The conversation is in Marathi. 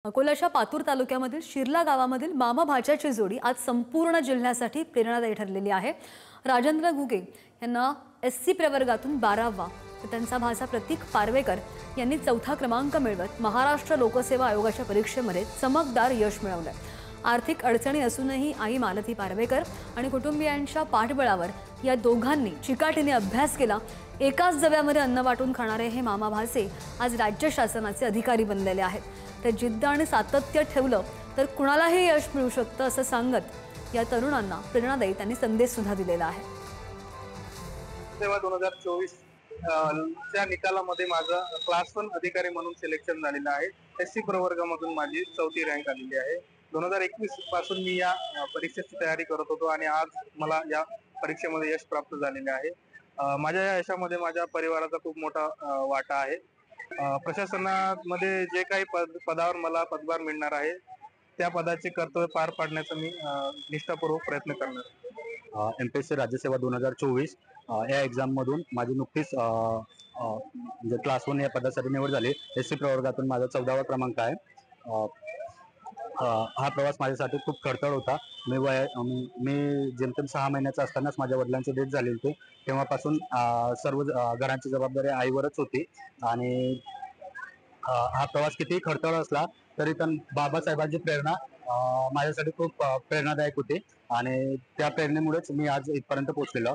अकोल्याच्या पातूर तालुक्यामधील शिरला गावामधील मामा भाच्याची जोडी आज संपूर्ण जिल्ह्यासाठी प्रेरणादायी ठरलेली आहे। राजेंद्र गुगे यांना एससी प्रवर्गातून 12वा तर त्यांचा भाचा प्रतीक पारवेकर यांनी 4था क्रमांक मिळवत महाराष्ट्र लोकसेवा आयोगाच्या परीक्षेमध्ये चमकदार यश मिळवले। आर्थिक अडचणी असूनही आई मालती पारवेकर आणि कुटुंबियांच्या पाठबळावर या दोघांनी चिकाटीने अभ्यास केला। एकाच डब्यामध्ये अन्न वाटून खाणारे हे मामा भाचे आज राज्य शासनाचे अधिकारी बनलेले आहेत। ते जिद्द आणि सातत्य ठेवलं तर कुणालाही यश मिळू शकतं असं सांगत या तरुणांना प्रेरणादायी त्यांनी संदेश सुद्धा दिलेला आहे। सेवा 2024 च्या निकालामध्ये माझं क्लास 1 अधिकारी म्हणून सिलेक्शन झालेलं आहे। एससी प्रवर्गामधून माझी 4थी रँक आलेली आहे। 2021 पासून मी या परीक्षेची तयारी करत होतो आणि आज मला या परीक्षेमध्ये यश प्राप्त झालेले आहे। माझ्या या यशामध्ये माझ्या परिवाराचा खूप मोठा वाटा आहे। प्रशासनामध्ये जे काही पदावर मला पदभार मिळणार आहे त्या पदाचे कर्तव्य पार पाडण्याचा मी निष्ठापूर्वक प्रयत्न करणार। एमपीएससी राज्यसेवा 2024 या एक्झाम मधून माझी नुकतीच म्हणजे क्लास 1 या पदासाठी निवड झाली। एससी प्रवर्गातून माझा 14वा क्रमांक आहे। हा प्रवास माझ्यासाठी खूप खडतर होता। मी जेमतेम 6 महिन्याचा असतानाच माझ्या वडिलांची डेथ झाली होती। तेव्हापासून सर्व घरांची जबाबदारी आईवरच होती आणि हा प्रवास कितीही खडतर असला तरी पण बाबासाहेबांची प्रेरणा माझ्यासाठी खूप प्रेरणादायक होती आणि त्या प्रेरणेमुळेच मी आज इथपर्यंत पोहोचलेलो।